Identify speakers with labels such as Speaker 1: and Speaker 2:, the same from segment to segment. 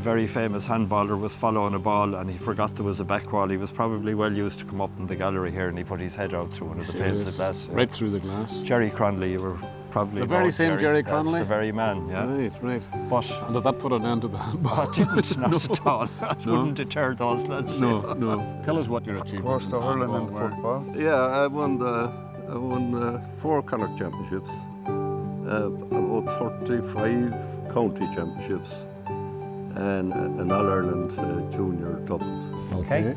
Speaker 1: very famous handballer was following a ball and he forgot there was a back wall. He was probably well used to come up in the gallery here and he put his head out through one of the panes of glass.
Speaker 2: Right through the glass.
Speaker 1: Jerry Cronley, you were probably...
Speaker 2: The very same Jerry Cronley?
Speaker 1: That's the very man, yeah.
Speaker 2: Right.
Speaker 1: But...
Speaker 2: And did that put an end to the handball?
Speaker 1: It didn't, not at all. It wouldn't deter those lads.
Speaker 2: No. Tell us what your achievement
Speaker 3: Of course, the hurling and football.
Speaker 4: Yeah, I won 4 Connacht championships, about 35 county championships, and an All-Ireland junior doubles.
Speaker 5: Okay.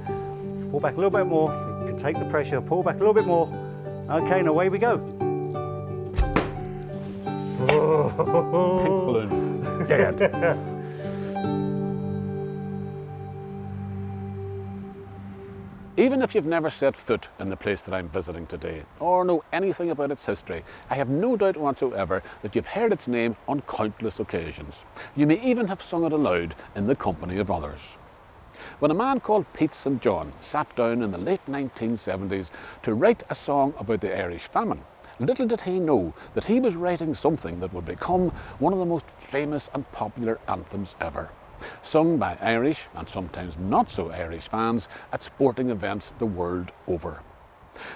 Speaker 5: Pull back a little bit more. You can take the pressure. Pull back a little bit more. Okay, and away we go.
Speaker 2: Pink balloon.
Speaker 5: Dead.
Speaker 2: Even if you've never set foot in the place that I'm visiting today, or know anything about its history, I have no doubt whatsoever that you've heard its name on countless occasions. You may even have sung it aloud in the company of others. When a man called Pete St. John sat down in the late 1970s to write a song about the Irish famine, little did he know that he was writing something that would become one of the most famous and popular anthems ever, sung by Irish and sometimes not so Irish fans at sporting events the world over.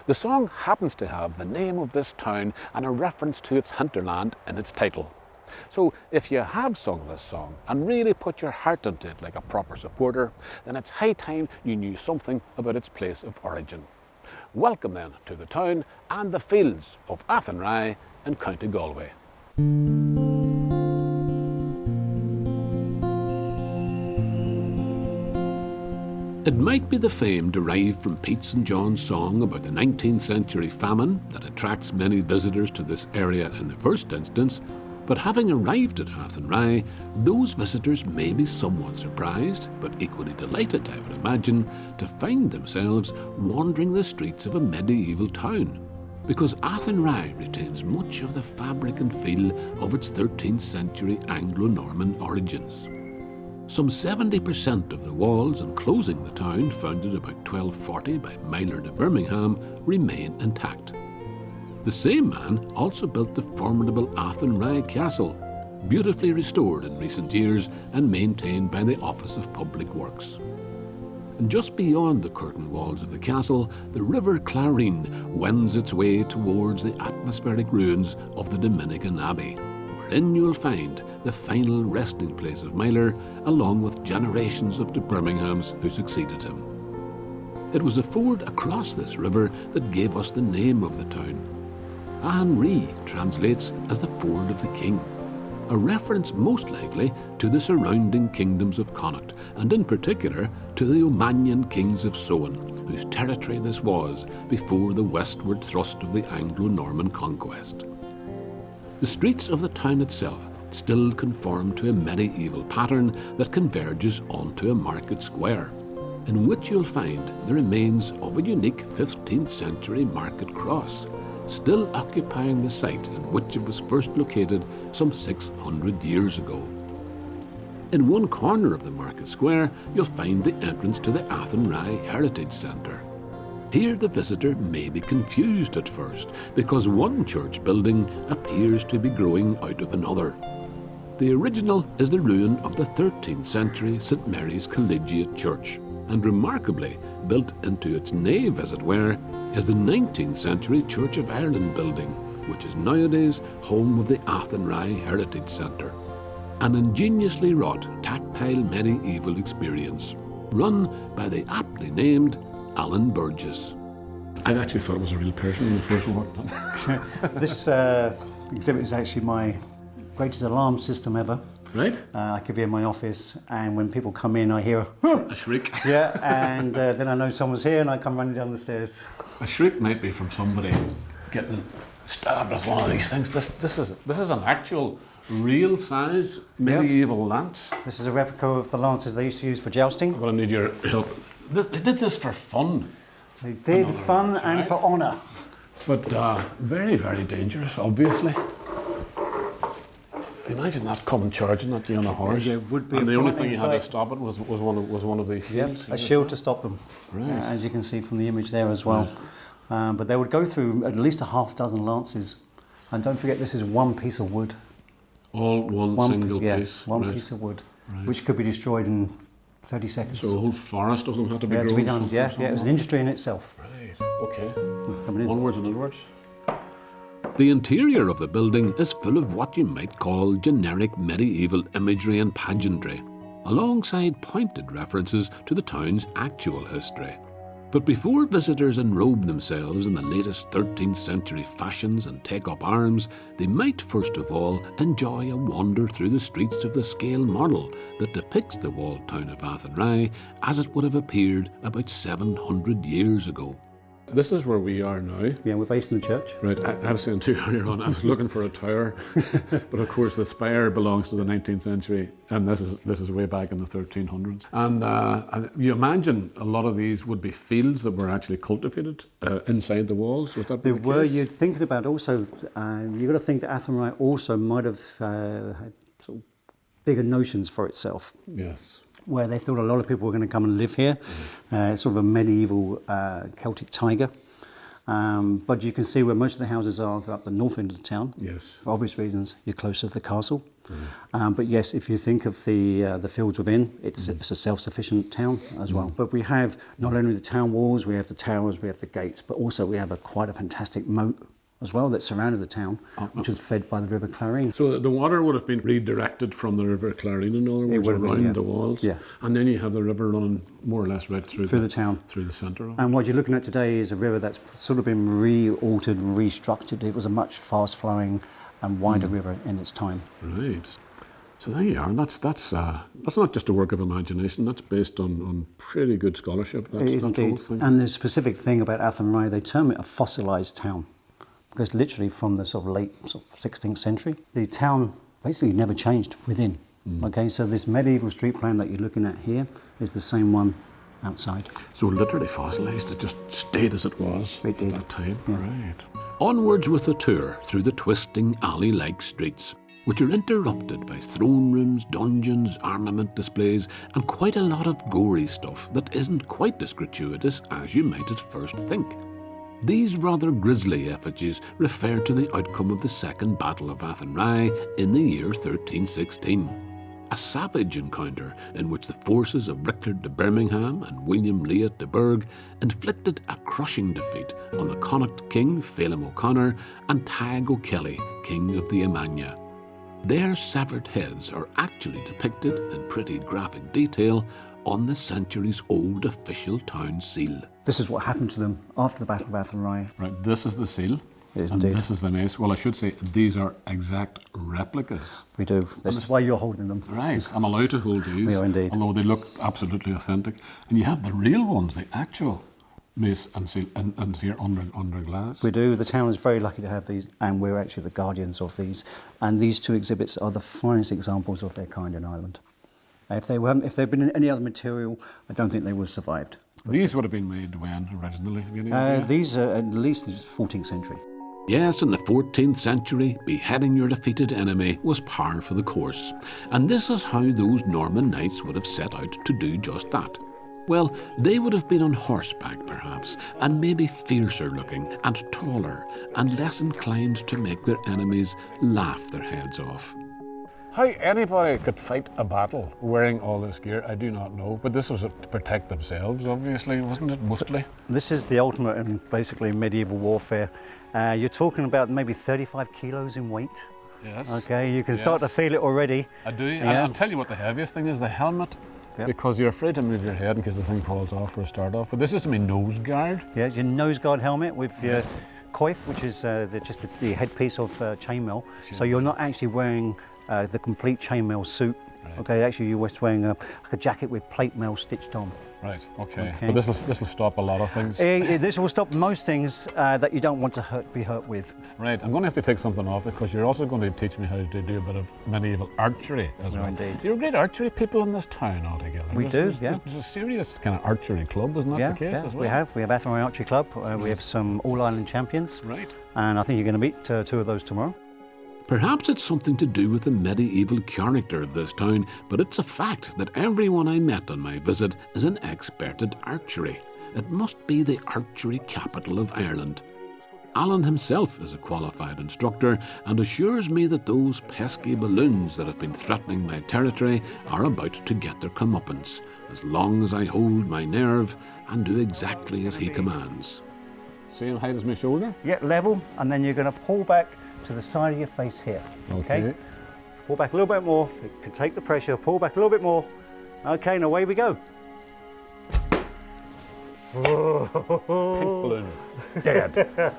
Speaker 2: The song happens to have the name of this town and a reference to its hinterland in its title. So if you have sung this song and really put your heart into it like a proper supporter, then it's high time you knew something about its place of origin. Welcome then to the town and the fields of Athenry in County Galway. It might be the fame derived from Pete St. John's song about the 19th century famine that attracts many visitors to this area in the first instance, but having arrived at Athenry, those visitors may be somewhat surprised, but equally delighted, I would imagine, to find themselves wandering the streets of a medieval town, because Athenry retains much of the fabric and feel of its 13th century Anglo-Norman origins. Some 70% of the walls enclosing the town, founded about 1240 by Mylor de Birmingham, remain intact. The same man also built the formidable Athenry Castle, beautifully restored in recent years and maintained by the Office of Public Works. And just beyond the curtain walls of the castle, the River Clarine wends its way towards the atmospheric ruins of the Dominican Abbey, wherein you'll find the final resting place of Mylor, along with generations of de Birminghams who succeeded him. It was a ford across this river that gave us the name of the town. Athenry translates as the Ford of the King, a reference most likely to the surrounding kingdoms of Connacht, and in particular to the Omanian kings of Soan, whose territory this was before the westward thrust of the Anglo-Norman conquest. The streets of the town itself still conform to a medieval pattern that converges onto a market square, in which you'll find the remains of a unique 15th century market cross, still occupying the site in which it was first located some 600 years ago. In one corner of the market square, you'll find the entrance to the Athenry Heritage Centre. Here the visitor may be confused at first, because one church building appears to be growing out of another. The original is the ruin of the 13th century St Mary's Collegiate Church, and remarkably, built into its nave as it were, is the 19th century Church of Ireland building, which is nowadays home of the Athenry Heritage Centre, an ingeniously wrought tactile medieval experience, run by the aptly named Alan Burgess. I actually thought it was a real person when I first walked on.
Speaker 5: This exhibit is actually my greatest alarm system ever.
Speaker 2: Right?
Speaker 5: I could be in my office, and when people come in, I hear
Speaker 2: a shriek.
Speaker 5: Yeah, and then I know someone's here, and I come running down the stairs.
Speaker 2: A shriek might be from somebody getting stabbed with one of these things. This is an actual, real size medieval lance.
Speaker 5: This is a replica of the lances they used to use for jousting.
Speaker 2: I'm going to need your help. They did this for fun.
Speaker 5: They did fun and
Speaker 2: right?
Speaker 5: for honour.
Speaker 2: But very, very dangerous, obviously. Imagine that coming charging at you on a horse.
Speaker 5: Yeah, would be.
Speaker 2: And the only thing you had to stop it was one of these shields.
Speaker 5: A shield to stop them,
Speaker 2: right.
Speaker 5: As you can see from the image there as well. Right. But they would go through at least a half dozen lances. And don't forget, this is one piece of wood.
Speaker 2: All one single piece.
Speaker 5: One piece of wood. which could be destroyed in 30 seconds.
Speaker 2: So a whole forest doesn't have to be
Speaker 5: Yeah, to
Speaker 2: grown.
Speaker 5: be done. Yeah, it was an industry in itself.
Speaker 2: Right, okay.
Speaker 5: Coming in.
Speaker 2: Onwards and onwards. The interior of the building is full of what you might call generic medieval imagery and pageantry, alongside pointed references to the town's actual history. But before visitors enrobe themselves in the latest 13th century fashions and take up arms, they might first of all enjoy a wander through the streets of the scale model that depicts the walled town of Athenry as it would have appeared about 700 years ago. This is where we are now.
Speaker 5: Yeah, we're based in the church.
Speaker 2: Right, I was saying too earlier on, I was looking for a tower, but of course the spire belongs to the 19th century, and this is way back in the 1300s. And you imagine a lot of these would be fields that were actually cultivated inside the walls. Would that be
Speaker 5: There
Speaker 2: the
Speaker 5: were,
Speaker 2: case?
Speaker 5: you're thinking about also, you've got to think that Athenry also might have had sort of bigger notions for itself,
Speaker 2: Yes.
Speaker 5: where they thought a lot of people were going to come and live here, sort of a medieval Celtic tiger. But you can see where most of the houses are, they're up the north end of the town.
Speaker 2: Yes.
Speaker 5: For obvious reasons, you're closer to the castle. But yes, if you think of the fields within, it's a self-sufficient town as well. But we have not only the town walls, we have the towers, we have the gates, but also we have quite a fantastic moat as well that surrounded the town, which was fed by the River Clarine.
Speaker 2: So the water would have been redirected from the River Clarine, in other words,
Speaker 5: would have been,
Speaker 2: around
Speaker 5: yeah.
Speaker 2: the walls.
Speaker 5: Yeah.
Speaker 2: And then you have the river running more or less right through
Speaker 5: the town.
Speaker 2: through the centre of it.
Speaker 5: And what you're looking at today is a river that's sort of been re-altered, restructured. It was a much fast-flowing and wider river in its time.
Speaker 2: Right. So there you are. That's not just a work of imagination. That's based on pretty good scholarship.
Speaker 5: It is
Speaker 2: that whole
Speaker 5: indeed.
Speaker 2: thing.
Speaker 5: And the specific thing about Athenry, they term it a fossilised town, because literally from the sort of late 16th century, the town basically never changed within. Okay, so this medieval street plan that you're looking at here is the same one outside.
Speaker 2: So literally fossilised. It just stayed as it was
Speaker 5: It
Speaker 2: at
Speaker 5: did.
Speaker 2: that time.
Speaker 5: Yeah.
Speaker 2: Right. Onwards with a tour through the twisting alley-like streets, which are interrupted by throne rooms, dungeons, armament displays, and quite a lot of gory stuff that isn't quite as gratuitous as you might at first think. These rather grisly effigies refer to the outcome of the Second Battle of Athenry in the year 1316. A savage encounter in which the forces of Richard de Birmingham and William Leat de Burgh inflicted a crushing defeat on the Connacht King Phelim O'Connor and Tadhg O'Kelly, King of the Emania. Their severed heads are actually depicted in pretty graphic detail on the centuries-old official town seal.
Speaker 5: This is what happened to them after the Battle of Athenry.
Speaker 2: Right, this is the seal.
Speaker 5: It is
Speaker 2: and
Speaker 5: indeed.
Speaker 2: this is the mace. Well, I should say these are exact replicas.
Speaker 5: We do. This is why you're holding them.
Speaker 2: Right, I'm allowed to hold these.
Speaker 5: We are indeed.
Speaker 2: Although they look absolutely authentic. And you have the real ones, the actual mace and seal, and here under glass.
Speaker 5: We do. The town is very lucky to have these, and we're actually the guardians of these. And these two exhibits are the finest examples of their kind in Ireland. If they'd been in any other material, I don't think they would have survived.
Speaker 2: These would have been made when originally? Have you any idea?
Speaker 5: These are at least the 14th century.
Speaker 2: Yes, in the 14th century, beheading your defeated enemy was par for the course. And this is how those Norman knights would have set out to do just that. Well, they would have been on horseback, perhaps, and maybe fiercer looking and taller, and less inclined to make their enemies laugh their heads off. How anybody could fight a battle wearing all this gear, I do not know. But this was to protect themselves, obviously, wasn't it, mostly?
Speaker 5: This is the ultimate in basically medieval warfare. You're talking about maybe 35 kilos in weight.
Speaker 2: Yes.
Speaker 5: Okay, you can start to feel it already.
Speaker 2: I do. And
Speaker 5: Yeah.
Speaker 2: I'll tell you what the heaviest thing is, the helmet.
Speaker 5: Yep.
Speaker 2: Because you're afraid to move your head in case the thing falls off for a start off. But this is to me nose guard.
Speaker 5: Yeah, your nose guard helmet with your coif, which is just the headpiece of chainmail. So you're not actually wearing the complete chainmail suit.
Speaker 2: Right.
Speaker 5: Okay, actually you're just wearing like a jacket with plate mail stitched on.
Speaker 2: Right, okay.
Speaker 5: Okay.
Speaker 2: But this will stop a lot of things.
Speaker 5: This will stop most things that you don't want to be hurt with.
Speaker 2: Right, I'm going to have to take something off because you're also going to teach me how to do a bit of medieval archery as well.
Speaker 5: Indeed.
Speaker 2: You're great archery people in this town altogether.
Speaker 5: We do, yeah.
Speaker 2: There's a serious kind of archery club, isn't that the case as well?
Speaker 5: We have Athenry Archery Club. We have some All-Ireland champions.
Speaker 2: Right.
Speaker 5: And I think you're going to meet two of those tomorrow.
Speaker 2: Perhaps it's something to do with the medieval character of this town, but it's a fact that everyone I met on my visit is an expert at archery. It must be the archery capital of Ireland. Alan himself is a qualified instructor and assures me that those pesky balloons that have been threatening my territory are about to get their comeuppance, as long as I hold my nerve and do exactly as he commands. Same height as my shoulder?
Speaker 5: Yeah, level, and then you're going to pull back to the side of your face here. Okay. Pull back a little bit more. You can take the pressure. Pull back a little bit more. Okay, and away we go.
Speaker 2: Pink balloon.
Speaker 5: Dead.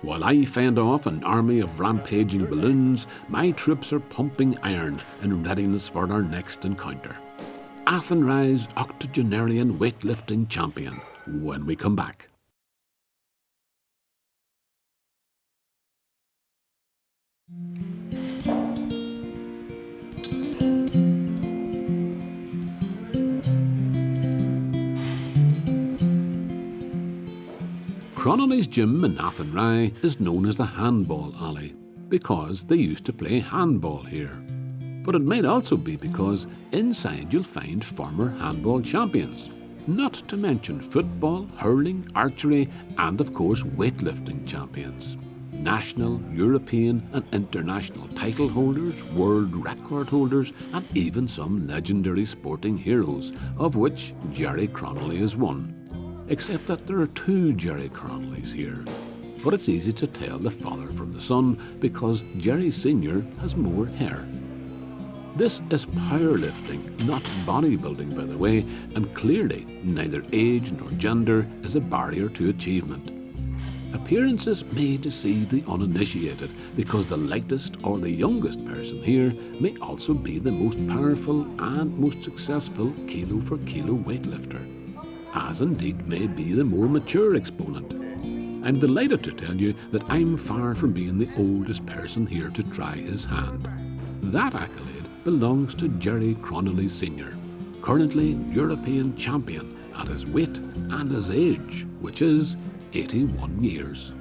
Speaker 2: While I fend off an army of rampaging balloons, my troops are pumping iron in readiness for our next encounter. Athenry's octogenarian weightlifting champion, when we come back. Cronolly's gym in Athenry is known as the Handball Alley because they used to play handball here. But it might also be because inside you'll find former handball champions, not to mention football, hurling, archery and of course weightlifting champions. National, European and international title holders, world record holders and even some legendary sporting heroes, of which Jerry Cronolly is one. Except that there are two Jerry Cronolly's here. But it's easy to tell the father from the son because Jerry Sr. has more hair. This is powerlifting, not bodybuilding by the way, and clearly neither age nor gender is a barrier to achievement. Appearances may deceive the uninitiated because the lightest or the youngest person here may also be the most powerful and most successful kilo for kilo weightlifter, as indeed may be the more mature exponent. I'm delighted to tell you that I'm far from being the oldest person here to try his hand. That accolade belongs to Jerry Cronolly Sr., currently European champion at his weight and his age, which is 81 years.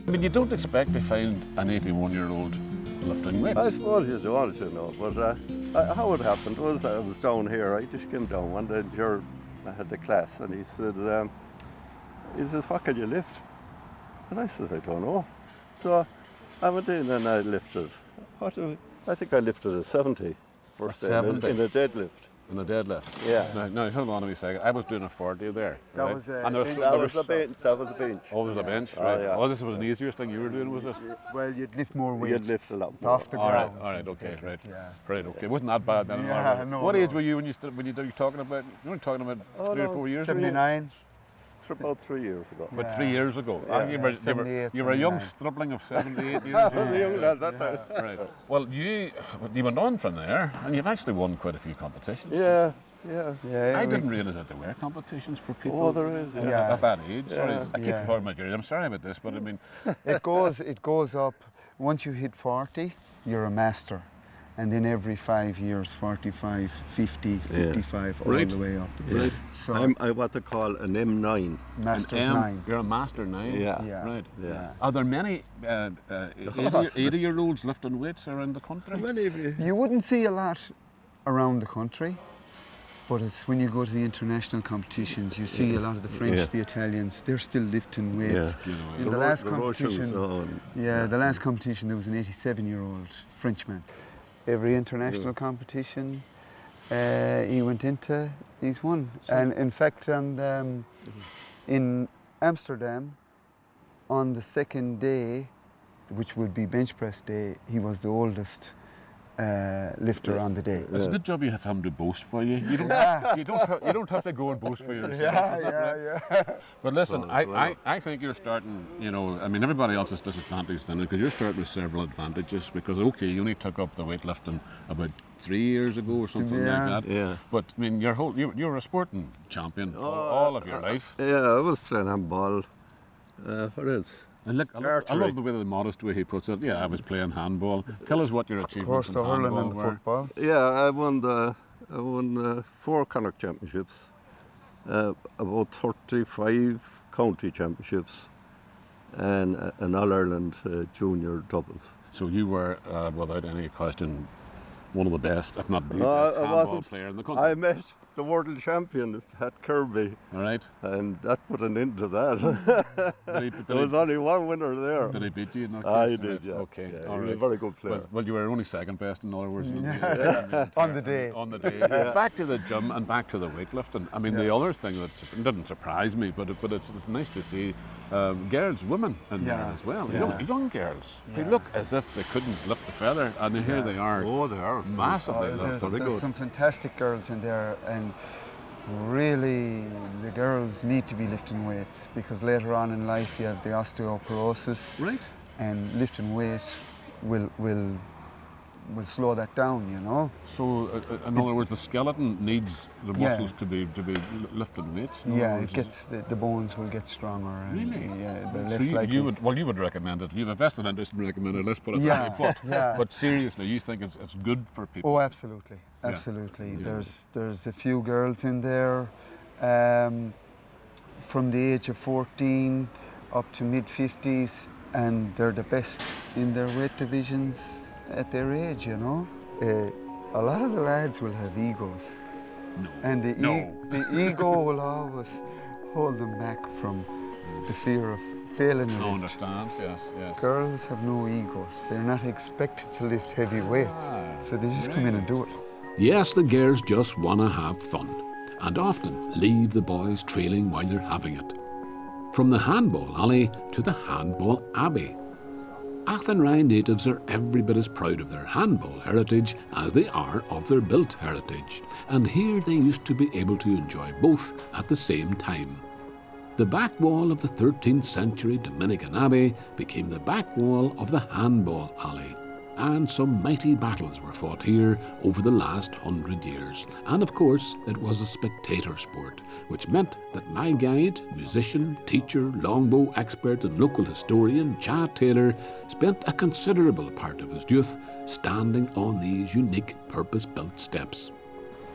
Speaker 3: I mean, you don't expect to find an 81-year-old lifting weights.
Speaker 4: I suppose you don't, you know, but how it happened was I was down here, I just came down one day, I had the class, and he says, what can you lift? And I said, I don't know. So I went in and I lifted, I think I lifted a 70 first day in a deadlift.
Speaker 3: In a deadlift?
Speaker 4: Yeah.
Speaker 3: Now, hold on a second. I was doing a 40 there.
Speaker 6: That
Speaker 3: right?
Speaker 6: was
Speaker 3: and
Speaker 4: that was a bench.
Speaker 3: Oh, there was a bench, right.
Speaker 4: yeah.
Speaker 3: Oh, this was an easier thing you were doing, was it?
Speaker 6: Well, you'd lift more weight.
Speaker 4: You'd lift a lot
Speaker 6: It's
Speaker 4: more.
Speaker 6: off the ground.
Speaker 3: All right, okay, right.
Speaker 6: Yeah.
Speaker 3: Right, okay. Wasn't that bad then?
Speaker 6: Yeah, no,
Speaker 3: What
Speaker 6: no.
Speaker 3: age were you when you were talking about? You were talking about 3 or 4 years ago?
Speaker 6: 79.
Speaker 4: About 3 years ago.
Speaker 3: About 3 years ago.
Speaker 6: Yeah.
Speaker 3: You were
Speaker 6: 78,
Speaker 3: a young
Speaker 6: 79.
Speaker 3: stripling of 78 years.
Speaker 4: I was a young lad that time.
Speaker 3: Right. Well, you went on from there, and you've actually won quite a few competitions.
Speaker 4: Yeah.
Speaker 3: I didn't realise that there were competitions for people
Speaker 4: Oh, there is,
Speaker 6: yeah.
Speaker 3: at that age. Sorry, I keep
Speaker 6: Yeah.
Speaker 3: talking about your age. I'm sorry about this, but I mean,
Speaker 6: It goes up. Once you hit 40, you're a master. And then every 5 years, 45, 50, 55, all
Speaker 2: Right.
Speaker 6: the way up.
Speaker 2: Right.
Speaker 6: So,
Speaker 4: I'm what they call an M9.
Speaker 6: master's 9.
Speaker 3: you're a master now.
Speaker 4: Yeah.
Speaker 6: Yeah.
Speaker 3: Right.
Speaker 4: Yeah.
Speaker 3: Are there many 80-year-olds lifting weights around the country?
Speaker 4: How many of you?
Speaker 6: You wouldn't see a lot around the country, but it's when you go to the international competitions, you see a lot of the French, the Italians, they're still lifting weights.
Speaker 4: Yeah.
Speaker 6: In the last
Speaker 4: the Russians,
Speaker 6: competition, the last competition there was an 87-year-old Frenchman. Every international competition, he went into, he's won. And in fact, in Amsterdam, on the second day, which would be bench press day, he was the oldest lifter on the day.
Speaker 3: It's a good job you have him to boast for you. You don't have to go and boast for yourself.
Speaker 6: Yeah.
Speaker 3: But listen, I think you're starting, I mean, everybody else is disadvantaged in it because you're starting with several advantages because, okay, you only took up the weightlifting about 3 years ago or something like that.
Speaker 4: Yeah.
Speaker 3: But, I mean, you're a sporting champion all of your life.
Speaker 4: Yeah, I was playing handball. What else?
Speaker 3: And look, I love the way the modest way he puts it. Yeah, I was playing handball. Tell us what your
Speaker 6: Of
Speaker 3: achievements
Speaker 6: course,
Speaker 3: in
Speaker 6: the hurling
Speaker 3: handball
Speaker 6: and the
Speaker 3: were.
Speaker 6: football.
Speaker 4: Yeah, I won 4 Connacht championships, about 35 county championships, and an All-Ireland junior doubles.
Speaker 3: So you were, without any question, one of the best, if not the best
Speaker 4: I
Speaker 3: handball
Speaker 4: wasn't.
Speaker 3: player in the country.
Speaker 4: I met the world champion, Pat Kirby,
Speaker 3: All right.
Speaker 4: and that put an end to that. There was only one winner there.
Speaker 3: Did he beat you in that
Speaker 4: I
Speaker 3: case?
Speaker 4: did,
Speaker 3: Right.
Speaker 4: yeah.
Speaker 3: Okay.
Speaker 4: Yeah,
Speaker 3: All
Speaker 4: he was
Speaker 3: right.
Speaker 4: a very good player.
Speaker 3: Well, you were only second best, in other words.
Speaker 6: On the day.
Speaker 3: On the day. Back to the gym and back to the weightlifting. I mean, the other thing that didn't surprise me, but it's nice to see girls, women in there as well. Young girls. They look as if they couldn't lift a feather, and here they are.
Speaker 4: Oh, they are.
Speaker 3: Massively lifted.
Speaker 6: There's some fantastic girls in there, and really the girls need to be lifting weights because later on in life you have the osteoporosis,
Speaker 3: Right.
Speaker 6: and lifting weight will slow that down, you know.
Speaker 3: So, in other words, the skeleton needs the muscles to be lifting weights. In other
Speaker 6: Yeah,
Speaker 3: words,
Speaker 6: it gets the bones will get stronger. And
Speaker 3: Really?
Speaker 6: Yeah, they're
Speaker 3: So
Speaker 6: less likely.
Speaker 3: you would recommend it. You have a vested interest in recommending it. Let's put it
Speaker 6: Yeah,
Speaker 3: that way.
Speaker 6: yeah.
Speaker 3: But seriously, you think it's good for people?
Speaker 6: Oh, absolutely,
Speaker 3: Yeah.
Speaker 6: absolutely.
Speaker 3: Yeah.
Speaker 6: There's a few girls in there, from the age of 14 up to mid-50s, and they're the best in their weight divisions at their age, you know. A lot of the lads will have egos, and the ego will always hold them back from the fear of failing a
Speaker 3: I
Speaker 6: lift.
Speaker 3: understand. Yes.
Speaker 6: Girls have no egos. They're not expected to lift heavy weights, so they just come in and do it.
Speaker 2: Yes, the girls just want to have fun and often leave the boys trailing while they're having it. From the handball alley to the handball abbey. Athenry natives are every bit as proud of their handball heritage as they are of their built heritage, and here they used to be able to enjoy both at the same time. The back wall of the 13th century Dominican abbey became the back wall of the handball alley, and some mighty battles were fought here over the last 100 years. And of course, it was a spectator sport, which meant that my guide, musician, teacher, longbow expert and local historian, Chad Taylor, spent a considerable part of his youth standing on these unique purpose-built steps.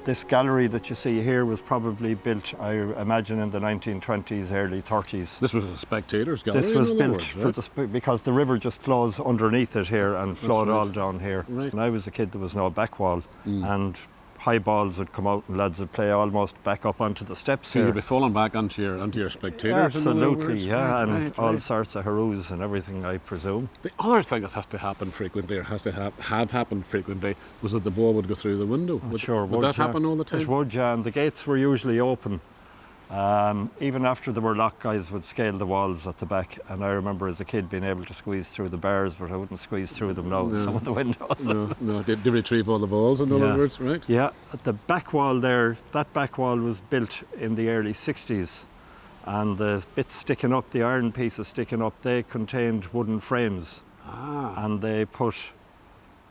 Speaker 1: This gallery that you see here was probably built, I imagine, in the 1920s, early 30s.
Speaker 3: This was a spectator's gallery.
Speaker 1: This was
Speaker 3: in other
Speaker 1: built
Speaker 3: words,
Speaker 1: for because the river just flows underneath it here and flowed all down here.
Speaker 3: Right.
Speaker 1: When I was a kid, there was no back wall, and high balls would come out and lads would play almost back up onto the steps
Speaker 3: So
Speaker 1: here.
Speaker 3: you'd be falling back onto your spectators. in other
Speaker 1: Absolutely,
Speaker 3: words?
Speaker 1: yeah,
Speaker 3: Right,
Speaker 1: and
Speaker 3: right,
Speaker 1: all
Speaker 3: right.
Speaker 1: sorts of haroos and everything, I presume.
Speaker 3: The other thing that has to happen frequently, or has to have happened frequently, was that the ball would go through the window. Would that happen all the time?
Speaker 1: It would, yeah, and the gates were usually open. Even after they were locked, guys would scale the walls at the back, and I remember as a kid being able to squeeze through the bars, but I wouldn't squeeze through them now with some of the windows.
Speaker 3: No, they retrieve all the balls, in other words, right?
Speaker 1: Yeah, at the back wall there, that back wall was built in the early 60s, and the bits sticking up, the iron pieces sticking up, they contained wooden frames, and they put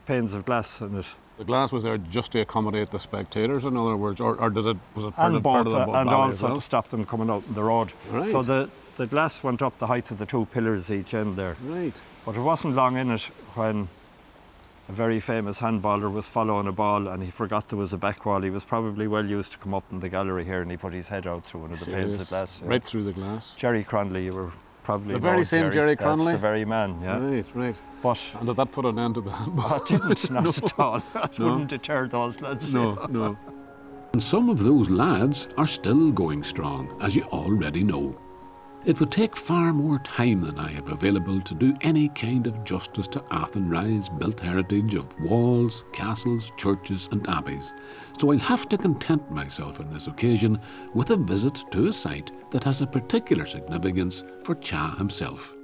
Speaker 1: panes of glass in it.
Speaker 3: The glass was there just to accommodate the spectators, in other words, or was it part
Speaker 1: And,
Speaker 3: of the
Speaker 1: and
Speaker 3: ballet
Speaker 1: also
Speaker 3: as well?
Speaker 1: to stop them coming out on the road.
Speaker 3: Right.
Speaker 1: So the glass went up the height of the two pillars each end there.
Speaker 3: Right.
Speaker 1: But it wasn't long in it when a very famous handballer was following a ball and he forgot there was a back wall. He was probably well used to come up in the gallery here and he put his head out through one of the panes
Speaker 3: Serious?
Speaker 1: of glass. Yeah.
Speaker 3: Right through the glass.
Speaker 1: Jerry Cronley, you were probably
Speaker 3: The very
Speaker 1: know
Speaker 3: same Jerry Cronley?
Speaker 1: That's the very man, yeah.
Speaker 3: Right.
Speaker 1: But
Speaker 3: And did that put an end to the handball?
Speaker 1: it didn't, not at all. It wouldn't deter those lads.
Speaker 3: No.
Speaker 2: And some of those lads are still going strong, as you already know. It would take far more time than I have available to do any kind of justice to Athenry's built heritage of walls, castles, churches and abbeys, so I'll have to content myself on this occasion with a visit to a site that has a particular significance for Cha himself.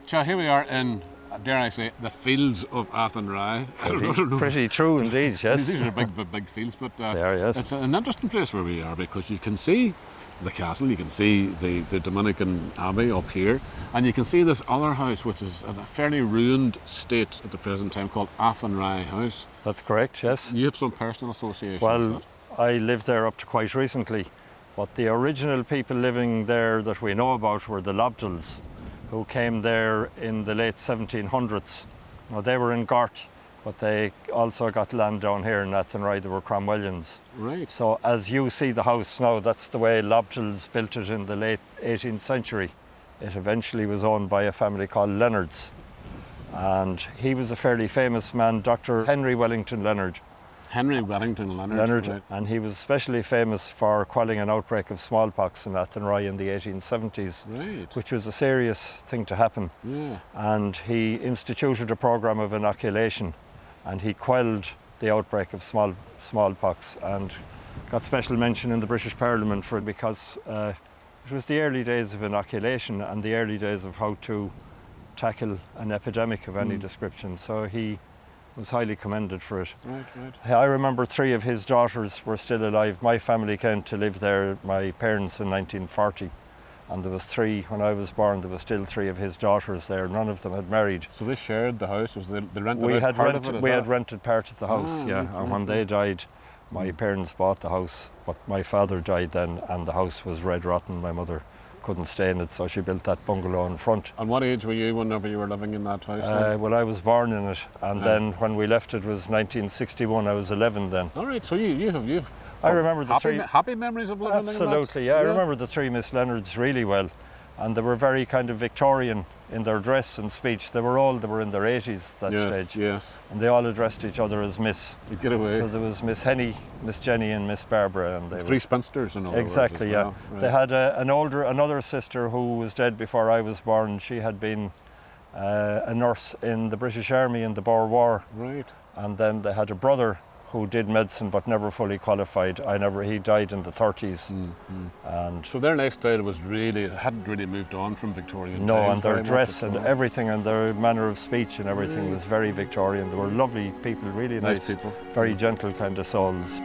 Speaker 3: So here we are in, dare I say, the fields of Athenry. I don't know.
Speaker 1: Pretty true indeed, yes.
Speaker 3: These are big fields, but
Speaker 1: They are, yes.
Speaker 3: it's an interesting place where we are because you can see the castle, you can see the Dominican Abbey up here, and you can see this other house which is in a fairly ruined state at the present time called Athenry House.
Speaker 1: That's correct, yes.
Speaker 3: You have some personal association with
Speaker 1: Well,
Speaker 3: that.
Speaker 1: I lived there up to quite recently, but the original people living there that we know about were the Lobdals, who came there in the late 1700s. Now, they were in Gort, but they also got land down here in Athenry. They were Cromwellians.
Speaker 3: Right.
Speaker 1: So as you see the house now, that's the way Lobdals built it in the late 18th century. It eventually was owned by a family called Leonards. And he was a fairly famous man, Dr. Henry Wellington Leonard.
Speaker 3: Henry Wellington Leonard.
Speaker 1: Leonard,
Speaker 3: Right.
Speaker 1: and he was especially famous for quelling an outbreak of smallpox in Athenry in the 1870s,
Speaker 3: Right.
Speaker 1: which was a serious thing to happen.
Speaker 3: Yeah.
Speaker 1: And he instituted a program of inoculation, and he quelled the outbreak of smallpox and got special mention in the British Parliament for it because it was the early days of inoculation and the early days of how to tackle an epidemic of any description. So he was highly commended for it.
Speaker 3: Right, right.
Speaker 1: I remember 3 of his daughters were still alive. My family came to live there, my parents, in 1940. And there was 3, when I was born, there was still 3 of his daughters there. None of them had married.
Speaker 3: So they shared the house? Was they rented
Speaker 1: We
Speaker 3: out
Speaker 1: had
Speaker 3: part of it?
Speaker 1: rented, we had rented part of the house,
Speaker 3: Ah,
Speaker 1: yeah.
Speaker 3: right,
Speaker 1: And
Speaker 3: right,
Speaker 1: when they died, my parents bought the house, but my father died then, and the house was red rotten. My mother couldn't stay in it, so she built that bungalow in front.
Speaker 3: And what age were you whenever you were living in that house? then?
Speaker 1: Well, I was born in it, and then when we left it was 1961. I was 11 then.
Speaker 3: All right, so you've
Speaker 1: I remember the
Speaker 3: happy,
Speaker 1: 3.
Speaker 3: happy memories of living in that?
Speaker 1: Absolutely, yeah. I remember the 3 Miss Leonards really well, and they were very kind of Victorian in their dress and speech. They were in their 80s at that
Speaker 3: Yes,
Speaker 1: stage,
Speaker 3: yes.
Speaker 1: and they all addressed each other as Miss.
Speaker 3: You get away.
Speaker 1: So there was Miss Henny, Miss Jenny, and Miss Barbara, and they
Speaker 3: 3
Speaker 1: were
Speaker 3: spinsters and all.
Speaker 1: exactly, yeah.
Speaker 3: Right.
Speaker 1: They had another sister who was dead before I was born. She had been a nurse in the British Army in the Boer War,
Speaker 3: Right.
Speaker 1: and then they had a brother who did medicine but never fully qualified. He died in the 30s, and
Speaker 3: So their lifestyle hadn't really moved on from Victorian
Speaker 1: no,
Speaker 3: times.
Speaker 1: and their
Speaker 3: very much
Speaker 1: dress
Speaker 3: at
Speaker 1: and
Speaker 3: all.
Speaker 1: everything and their manner of speech and everything was very Victorian. They were lovely people, really
Speaker 3: Nice
Speaker 1: nice
Speaker 3: people.
Speaker 1: very gentle kind of souls.